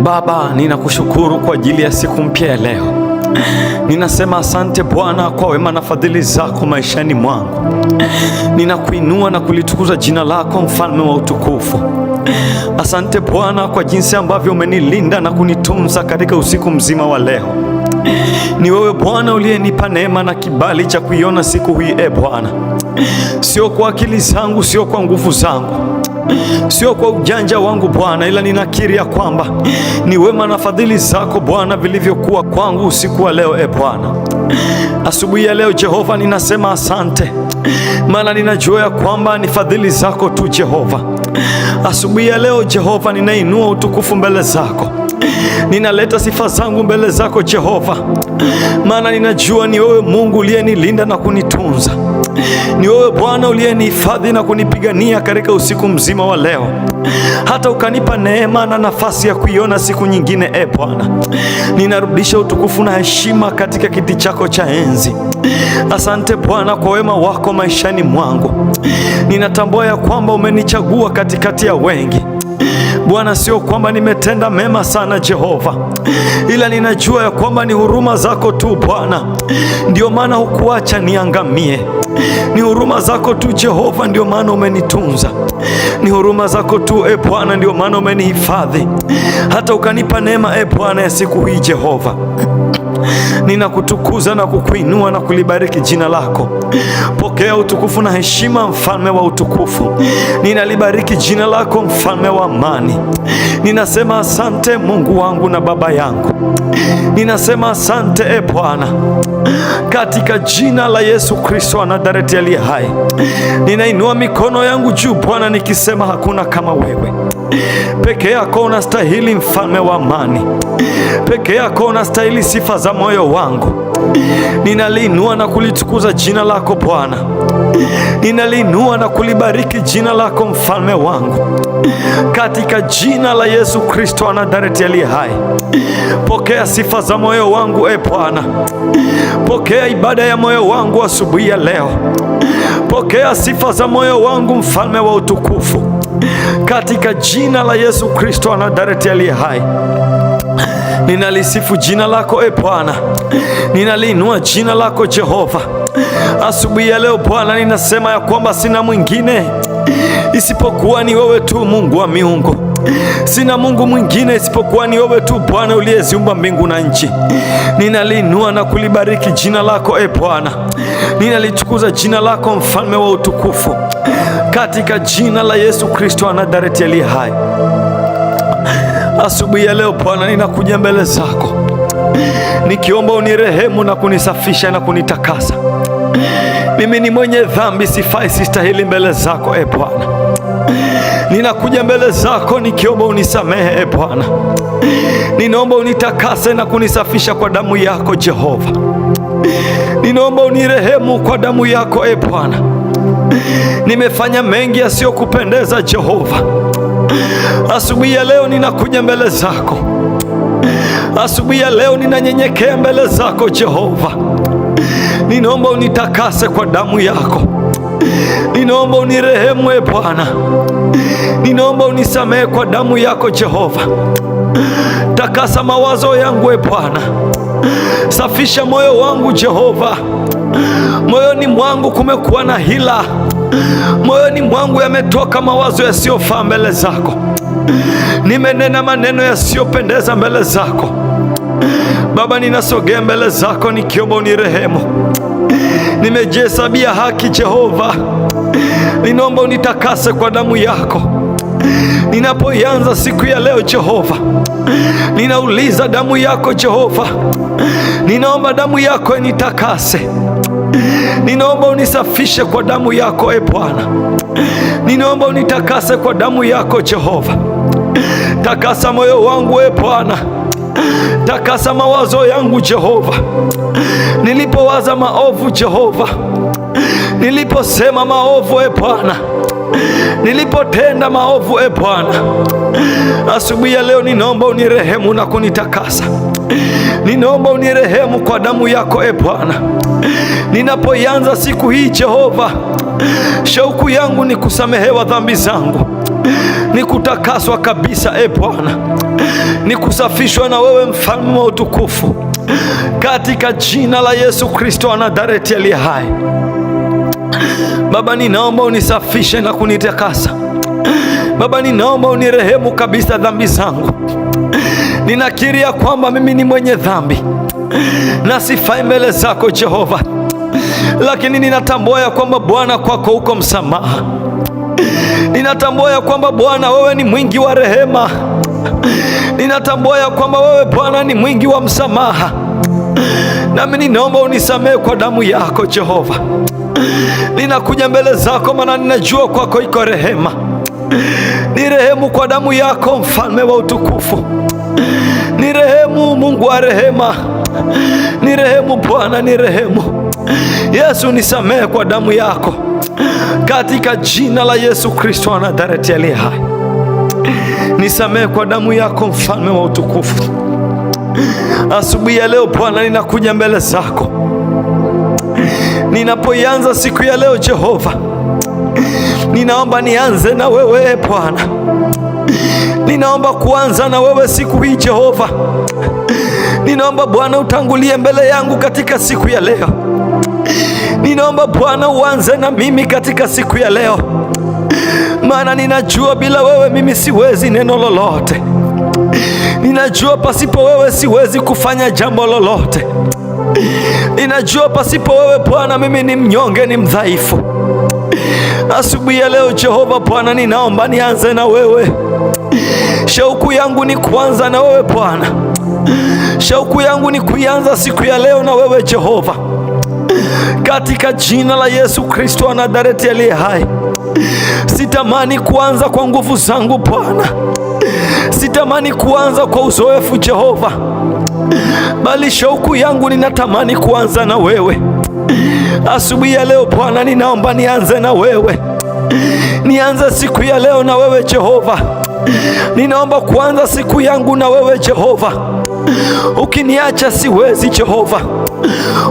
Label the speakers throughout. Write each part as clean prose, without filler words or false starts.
Speaker 1: Baba, ninakushukuru kwa ajili ya siku mpya ya leo. Ninasema asante Bwana kwa wema na fadhili zako maishani mwangu. Ninakuinua na kulitukuza jina lako, mfalme wa utukufu. Asante Bwana kwa jinsi ambavyo umenilinda na kunitunza katika usiku mzima wa leo. Ni wewe Bwana uliyenipa neema na kibali cha kuiona siku hii. Bwana, sio kwa akili zangu, sio kwa nguvu zangu, sio kwa ujanja wangu Bwana, ila ninakiri ya kwamba ni wema na fadhili zako Bwana vilivyokuwa kwangu usiku wa leo. Bwana, asubuhi ya leo Jehova, ninasema asante, maana ninajua ya kwamba ni fadhili zako tu Jehova. Asubuhi ya leo Jehova, ninainua utukufu mbele zako, ninaleta sifa zangu mbele zako Jehova, maana ninajua ni wewe Mungu uliyenilinda na kunitunza. Ni wewe Bwana uliyenihifadhi na kunipigania katika usiku mzima wa leo, hata ukanipa neema na nafasi ya kuiona siku nyingine. Bwana, ninarudisha utukufu na heshima katika kiti chako cha enzi. Asante Bwana kwa wema wako maishani mwangu. Ninatambua ya kwamba umenichagua katikati ya wengi Bwana, sio kwamba nimetenda mema sana Jehova, ila ninajua ya kwamba ni huruma zako tu Bwana, ndio maana hukuacha niangamie. Ni huruma zako tu Jehova, ndio maana umenitunza. Ni huruma zako tu Bwana, ndio maana umenihifadhi, hata ukanipa neema Bwana ya siku hii Jehova. Ninakutukuza na kukuinua na kulibariki jina lako. Pokea utukufu na heshima, mfalme wa utukufu. Ninalibariki jina lako, mfalme wa amani. Ninasema asante Mungu wangu na Baba yangu. Ninasema asante Bwana, katika jina la Yesu Kristo wa Nazareti aliye hai. Ninainua mikono yangu juu Bwana, nikisema hakuna kama wewe. Peke yako unastahili, mfalme wa amani. Peke yako unastahili sifa za moyo wangu. Ninaliinua na kulitukuza jina lako Bwana. Ninaliinua na kulibariki jina lako, mfalme wangu, katika jina la Yesu Kristo wa Nazareti aliye hai. Pokea sifa za moyo wangu Bwana. Pokea ibada ya moyo wangu asubuhi ya leo. Pokea sifa za moyo wangu, mfalme wa utukufu, katika jina la Yesu Kristo wa Nazareti aliye hai. Ninalisifu jina lako Bwana. Ninaliinua jina lako Jehova. Asubuhi ya leo Bwana, ninasema ya kwamba sina mwingine isipokuwa ni wewe tu, Mungu wa miungu. Sina Mungu mwingine isipokuwa ni wewe tu Bwana, uliyeziumba mbingu na nchi. Ninaliinua na kulibariki jina lako Bwana. Ninalitukuza jina lako, mfalme wa utukufu, katika jina la Yesu Kristo wa Nazareti aliye hai. Asubuhi ya leo Bwana, ninakuja mbele zako nikiomba unirehemu na kunisafisha na kunitakasa. Mimi ni mwenye dhambi, sifai, sistahili mbele zako Bwana. Ninakuja mbele zako nikiomba unisamehe Bwana. Ninaomba unitakase na kunisafisha kwa damu yako Jehova. Ninaomba unirehemu kwa damu yako Bwana. Nimefanya mengi yasiyokupendeza Jehova. Asubuhi ya leo ninakuja mbele zako. Asubuhi ya leo ninanyenyekea mbele zako Jehova. Ninaomba unitakase kwa damu yako. Ninaomba unirehemu Bwana. Ninaomba unisamehe kwa damu yako Jehova. Takasa mawazo yangu Bwana. Safisha moyo wangu Jehova. Moyoni mwangu kumekuwa na hila. Moyoni mwangu yametoka mawazo yasiyofaa mbele zako. Nimenena maneno yasiyopendeza mbele zako Baba. Ninasogea mbele zako nikiomba unirehemu. Nimejihesabia haki Jehova. Ninaomba unitakase kwa damu yako. Ninapoianza siku ya leo Jehova, ninauliza damu yako Jehova. Ninaomba damu yako initakase. Ninaomba unisafishe kwa damu yako Bwana. Ninaomba unitakase kwa damu yako Jehova. Takasa moyo wangu Bwana. Takasa mawazo yangu Jehova. Nilipowaza maovu Jehova, niliposema maovu Bwana, nilipotenda maovu Bwana, asubuhi ya leo ninaomba unirehemu na kunitakasa. Ninaomba unirehemu kwa damu yako Bwana. Ninapoianza siku hii Jehova, shauku yangu ni kusamehewa dhambi zangu. ni kutakaswa kabisa, Bwana, ni kusafishwa na wewe, mfalme wa utukufu, katika jina la Yesu Kristo wa Nazareti aliye hai. Baba, ninaomba unisafishe na kunitakasa. Baba, ninaomba unirehemu kabisa dhambi zangu. Ninakiri ya kwamba mimi ni mwenye dhambi na sifai mbele zako Jehova, lakini ninatambua ya kwamba Bwana, kwako uko msamaha. Ninatambua ya kwamba Bwana, wewe ni mwingi wa rehema. Ninatambua ya kwamba wewe Bwana ni mwingi wa msamaha, nami ninaomba unisamehe kwa damu yako Jehova. Ninakuja mbele zako, maana ninajua kwako iko rehema. Nirehemu kwa damu yako, mfalme wa utukufu. Nirehemu Mungu wa rehema, nirehemu Bwana, nirehemu Yesu. Nisamehe kwa damu yako, katika jina la Yesu Kristo wa Nazareti aliye hai. Nisamehe kwa damu yako, mfalme wa utukufu. Asubuhi ya leo Bwana, ninakuja mbele zako. Ninapoianza siku ya leo Jehova, ninaomba nianze na wewe Bwana. Ninaomba kuanza na wewe siku hii Jehova. Ninaomba Bwana utangulie mbele yangu katika siku ya leo. Ninaomba Bwana uanze na mimi katika siku ya leo, maana ninajua bila wewe mimi siwezi neno lolote. Ninajua pasipo wewe siwezi kufanya jambo lolote. Ninajua pasipo wewe Bwana mimi ni mnyonge, ni mdhaifu. Asubuhi ya leo Jehova Bwana, ninaomba nianze na wewe. Shauku yangu ni kuanza na wewe Bwana. Shauku yangu ni kuianza siku ya leo na wewe Jehova, katika jina la Yesu Kristo wa Nazareti aliye hai. Sitamani kuanza kwa nguvu zangu Bwana, sitamani kuanza kwa uzoefu Jehova, bali shauku yangu ninatamani kuanza na wewe. Asubuhi ya leo Bwana, ninaomba nianze na wewe. Nianze siku ya leo na wewe Jehova. Ninaomba kuanza siku yangu na wewe Jehova. Ukiniacha siwezi Jehova.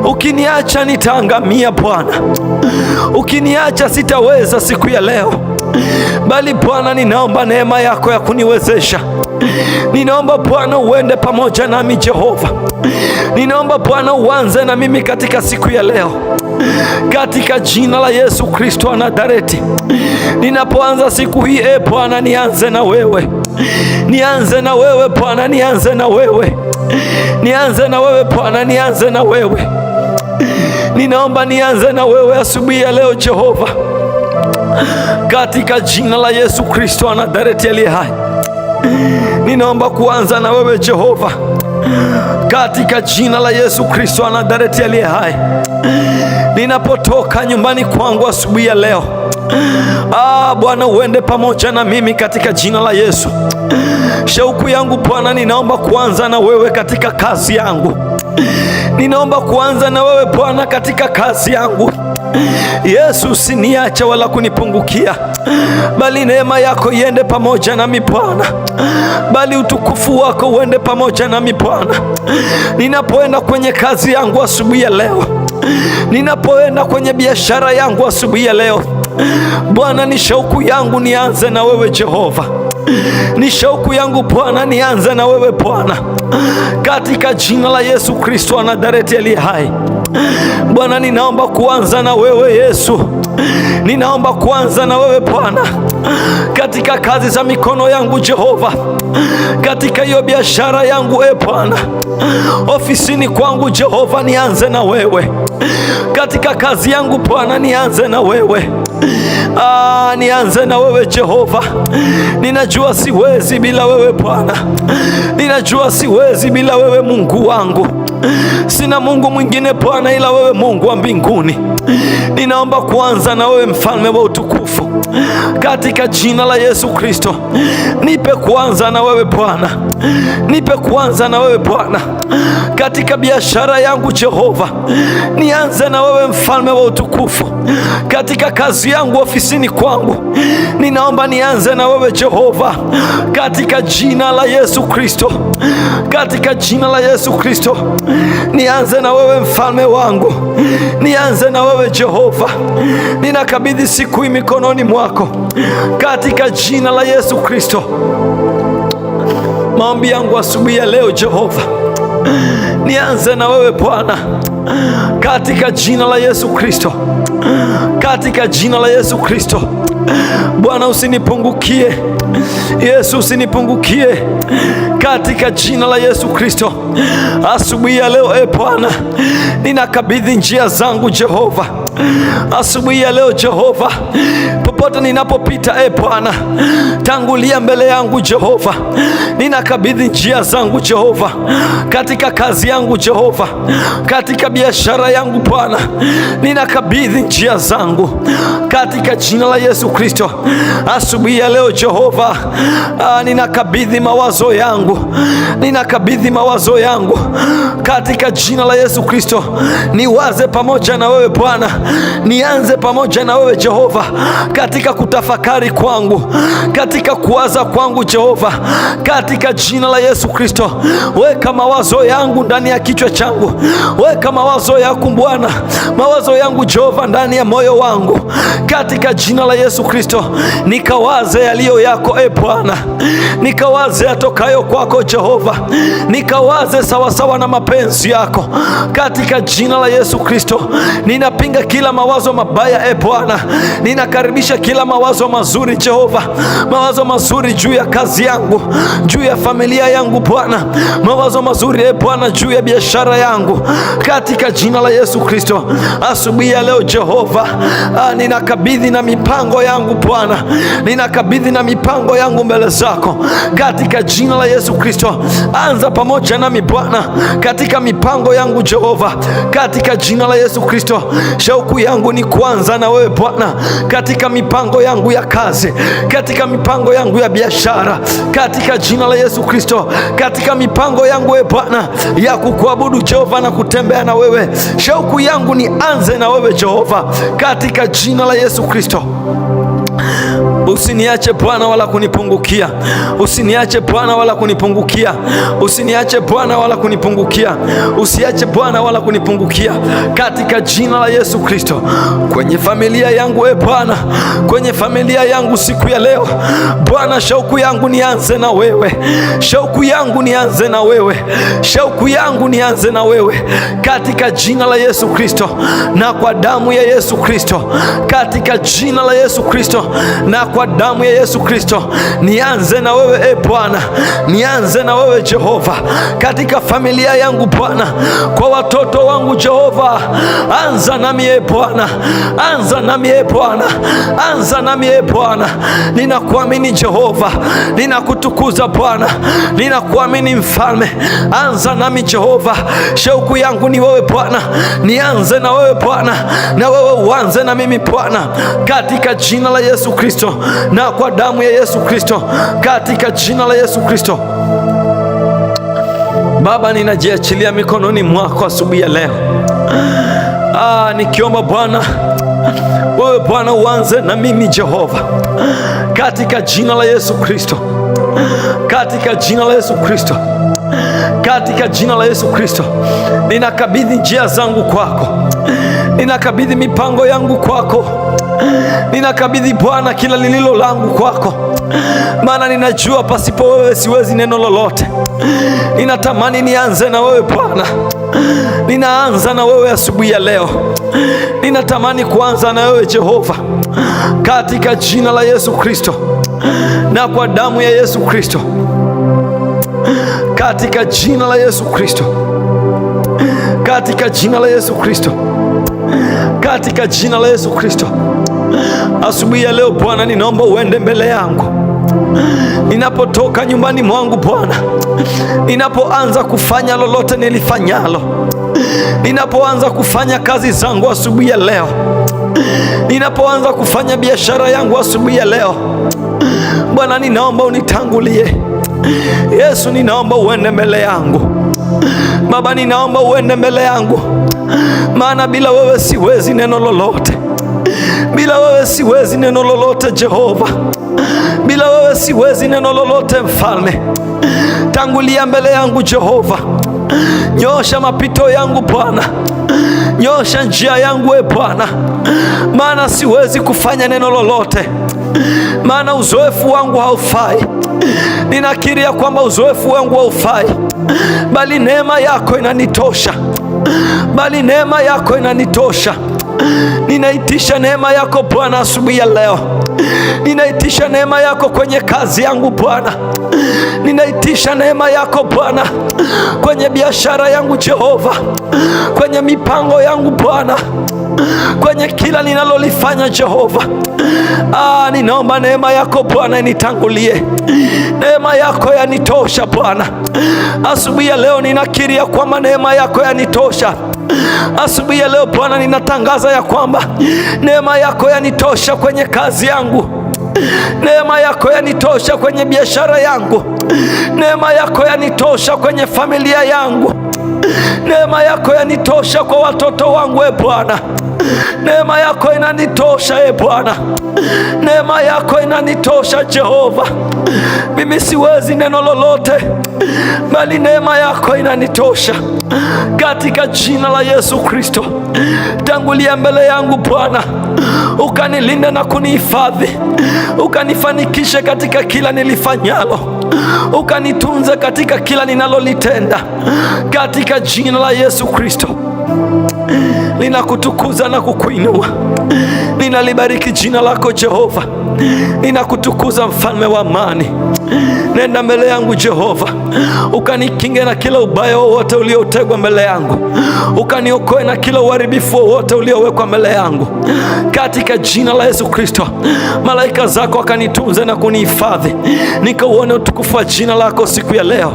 Speaker 1: Ukiniacha nitaangamia Bwana. Ukiniacha sitaweza siku ya leo, bali Bwana, ninaomba neema yako ya kuniwezesha. Ninaomba Bwana uende pamoja nami Jehova. Ninaomba Bwana uanze na mimi katika siku ya leo, katika jina la Yesu Kristo wa Nazareti. Ninapoanza siku hii Bwana, nianze na wewe. Nianze na wewe Bwana, nianze na wewe. Nianze na wewe Bwana, nianze na wewe. Ninaomba nianze na wewe asubuhi ya leo Jehova, katika jina la Yesu Kristo wa Nazareti aliye hai. Ninaomba kuanza na wewe Jehova, katika jina la Yesu Kristo wa Nazareti aliye hai. Ninapotoka nyumbani kwangu asubuhi ya leo, Bwana uende pamoja na mimi katika jina la Yesu. Shauku yangu Bwana, ninaomba kuanza na wewe katika kazi yangu. Ninaomba kuanza na wewe Bwana katika kazi yangu. Yesu, usiniache wala kunipungukia, bali neema yako iende pamoja nami Bwana, bali utukufu wako uende pamoja nami Bwana. Ninapoenda kwenye kazi yangu asubuhi ya leo, ninapoenda kwenye biashara yangu asubuhi ya leo Bwana, ni shauku yangu nianze na wewe Jehova. Ni shauku yangu Bwana, nianze na wewe Bwana, katika jina la Yesu Kristo wa Nazareti aliye hai. Bwana, ninaomba kuanza na wewe Yesu. Ninaomba kuanza na wewe Bwana katika kazi za mikono yangu Jehova, katika hiyo biashara yangu Bwana, ofisini kwangu Jehova, nianze na wewe. Katika kazi yangu Bwana, nianze na wewe. Nianze na wewe Jehova. Ninajua siwezi bila wewe Bwana. Ninajua siwezi bila wewe Mungu wangu. Sina Mungu mwingine Bwana ila wewe, Mungu wa mbinguni. Ninaomba kuanza na wewe, mfalme wa utukufu, katika jina la Yesu Kristo. Nipe kuanza na wewe Bwana, nipe kuanza na wewe Bwana katika biashara yangu Jehova. Nianze na wewe, mfalme wa utukufu, katika kazi yangu ofisini kwangu. Ninaomba nianze na wewe Jehova, katika jina la Yesu Kristo, katika jina la Yesu Kristo. Nianze na wewe mfalme wangu, nianze na wewe Jehova. Ninakabidhi siku hii mikononi mwako. mwako katika jina la Yesu Kristo. Maombi yangu asubuhi ya leo Jehova, nianze na wewe Bwana, katika jina la Yesu Kristo, katika jina la Yesu Kristo. Bwana usinipungukie, Yesu usinipungukie, katika jina la Yesu Kristo. Asubuhi ya leo Bwana, ninakabidhi njia zangu Jehova. Asubuhi ya leo Jehova, popote ninapopita Bwana, tangulia mbele yangu Jehova. Ninakabidhi njia zangu Jehova, katika kazi yangu Jehova, katika biashara yangu Bwana, ninakabidhi njia zangu katika jina la Yesu Kristo. Asubuhi ya leo Jehova, ninakabidhi mawazo yangu, ninakabidhi mawazo yangu katika jina la Yesu Kristo. Niwaze pamoja na wewe Bwana, nianze pamoja na wewe Jehova, katika kutafakari kwangu, katika kuwaza kwangu Jehova, katika jina la Yesu Kristo. Weka mawazo yangu ndani ya kichwa changu, weka mawazo yako Bwana, mawazo yangu Jehova ndani ya moyo wangu, katika jina la Yesu Kristo. Nikawaze yaliyo yako Bwana, nikawaze yatokayo kwako Jehova, nikawaze sawasawa na mapenzi yako, katika jina la Yesu Kristo. Ninapinga kila mawazo mabaya Bwana, ninakaribisha kila mawazo mazuri Jehova, mawazo mazuri juu ya kazi yangu, juu ya familia yangu Bwana, mawazo mazuri Bwana juu ya biashara yangu, katika jina la Yesu Kristo. Asubuhi ya leo Jehova, ninakabidhi na mipango yangu Bwana, ninakabidhi na mipango yangu mbele zako, katika jina la Yesu Kristo. Anza pamoja nami Bwana, katika mipango yangu Jehova, katika jina la Yesu Kristo. Shauku yangu ni kuanza na wewe Bwana, katika mipango yangu ya kazi, katika mipango yangu ya biashara, katika jina la Yesu Kristo. Katika mipango yangu Bwana ya kukuabudu Jehova na kutembea na wewe, shauku yangu ni anze na wewe Jehova, katika jina la Yesu Kristo. Usiniache Bwana wala kunipungukia, usiniache Bwana wala kunipungukia, usiniache Bwana wala kunipungukia, usiache Bwana wala kunipungukia, katika jina la Yesu Kristo. Kwenye familia yangu Bwana, kwenye familia yangu siku ya leo Bwana, shauku yangu nianze na wewe, shauku yangu nianze na wewe, shauku yangu nianze na wewe, katika jina la Yesu Kristo na kwa damu ya Yesu Kristo, katika jina la Yesu Kristo na kwa damu ya Yesu Kristo. Nianze na wewe Bwana, nianze na wewe Jehova, katika familia yangu Bwana, kwa watoto wangu Jehova. Anza nami Bwana, anza nami Bwana, anza nami Bwana. Ninakuamini Jehova, ninakutukuza Bwana, ninakuamini Mfalme. Anza nami Jehova, shauku yangu ni wewe Bwana, nianze na wewe Bwana, na wewe uanze na mimi Bwana, katika jina la Yesu Kristo na kwa damu ya Yesu Kristo, katika jina la Yesu Kristo. Baba, ninajiachilia mikononi mwako asubuhi ya leo, nikiomba Bwana, wewe Bwana uanze na mimi Jehova, katika jina la Yesu Kristo, katika jina la Yesu Kristo, katika jina la Yesu Kristo. Ninakabidhi njia zangu kwako, ninakabidhi mipango yangu kwako, ninakabidhi Bwana kila lililo langu kwako, maana ninajua pasipo wewe siwezi neno lolote. Ninatamani nianze na wewe Bwana, ninaanza na wewe asubuhi ya leo, ninatamani kuanza na wewe Jehova, katika jina la Yesu Kristo na kwa damu ya Yesu Kristo, katika jina la Yesu Kristo, katika jina la Yesu Kristo, katika jina la Yesu Kristo. Asubuhi ya leo Bwana, ninaomba uende mbele yangu ninapotoka nyumbani mwangu Bwana, ninapoanza kufanya lolote nilifanyalo, ninapoanza kufanya kazi zangu asubuhi ya leo, ninapoanza kufanya biashara yangu asubuhi ya leo Bwana, ninaomba unitangulie. Yesu, ninaomba uende mbele yangu. Baba, ninaomba uende mbele yangu, maana bila wewe siwezi neno lolote, bila wewe siwezi neno lolote Jehova, bila wewe siwezi neno lolote Mfalme. Tangulia mbele yangu Jehova, nyosha mapito yangu Bwana, nyosha njia yangu Bwana, maana siwezi kufanya neno lolote maana uzoefu wangu haufai. Ninakiri ya kwamba uzoefu wangu haufai, bali neema yako inanitosha, bali neema yako inanitosha. Ninaitisha neema yako Bwana asubuhi ya leo. Ninaitisha neema yako kwenye kazi yangu Bwana. Ninaitisha neema yako Bwana kwenye biashara yangu Jehova, kwenye mipango yangu Bwana, kwenye kila ninalolifanya Jehova. Ninaomba neema yako Bwana initangulie. Neema yako yanitosha Bwana. Asubuhi ya leo ninakiri ya kwamba neema yako yanitosha. Asubuhi ya leo Bwana, ninatangaza ya kwamba neema yako yanitosha kwenye kazi yangu. Neema yako yanitosha kwenye biashara yangu. Neema yako yanitosha kwenye familia yangu. Neema yako yanitosha kwa watoto wangu Bwana. Neema yako inanitosha Bwana. Neema yako inanitosha Jehova. Mimi siwezi neno lolote, bali neema yako inanitosha. Katika jina la Yesu Kristo, tangulia mbele yangu Bwana, ukanilinda na kunihifadhi, ukanifanikishe katika kila nilifanyalo, ukanitunze katika kila ninalolitenda. Katika jina la Yesu Kristo, ninakutukuza na kukuinua. Ninalibariki jina lako Jehova. Ninakutukuza mfalme wa amani. Nenda mbele yangu Jehova, ukanikinge na kila ubaya wowote uliotegwa mbele yangu, ukaniokoe na kila uharibifu wowote uliowekwa mbele yangu. Katika jina la Yesu Kristo, malaika zako wakanitunze na kunihifadhi, nikauone utukufu wa jina lako siku ya leo.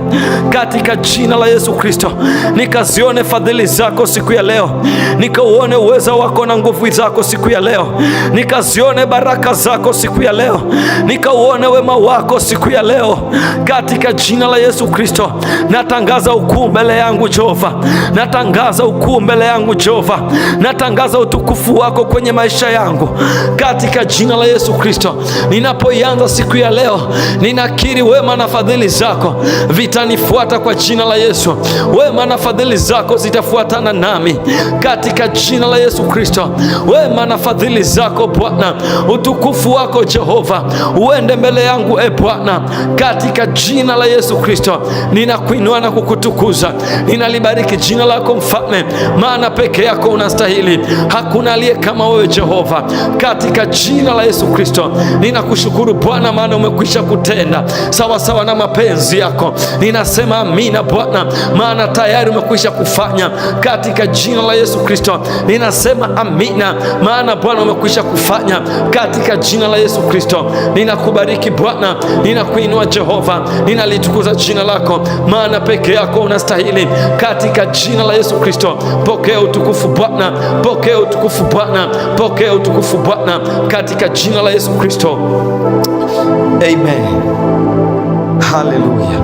Speaker 1: Katika jina la Yesu Kristo, nikazione fadhili zako siku ya leo, nikauone uweza wako na nguvu zako siku ya leo, nikazione baraka zako siku ya leo, nikauone wema wako siku ya leo. Katika jina la Yesu Kristo, natangaza ukuu mbele yangu Jehova, natangaza ukuu mbele yangu Jehova, natangaza utukufu wako kwenye maisha yangu. Katika jina la Yesu Kristo, ninapoianza siku ya leo, ninakiri wema na fadhili zako vitanifuata kwa jina la Yesu. Wema na fadhili zako zitafuatana nami katika jina la Yesu Kristo. Wema na fadhili zako Bwana, utukufu wako Jehova uende mbele yangu Bwana, katika jina la Yesu Kristo. Ninakuinua na kukutukuza, ninalibariki jina lako Mfalme, maana peke yako unastahili. Hakuna aliye kama wewe Jehova. Katika jina la Yesu Kristo, ninakushukuru Bwana, maana umekwisha kutenda sawa sawa na mapenzi yako. Ninasema amina Bwana, maana tayari umekwisha kufanya. Katika jina la Yesu Kristo, ninasema amina, maana Bwana umekwisha kufanya. Katika jina la Yesu Kristo, ninakubariki Bwana, ninakuinua Jehova, ninalitukuza jina lako, maana peke yako unastahili. Katika jina la Yesu Kristo, pokea utukufu Bwana, pokea utukufu Bwana, pokea utukufu Bwana, katika jina la Yesu Kristo. Amen. Hallelujah.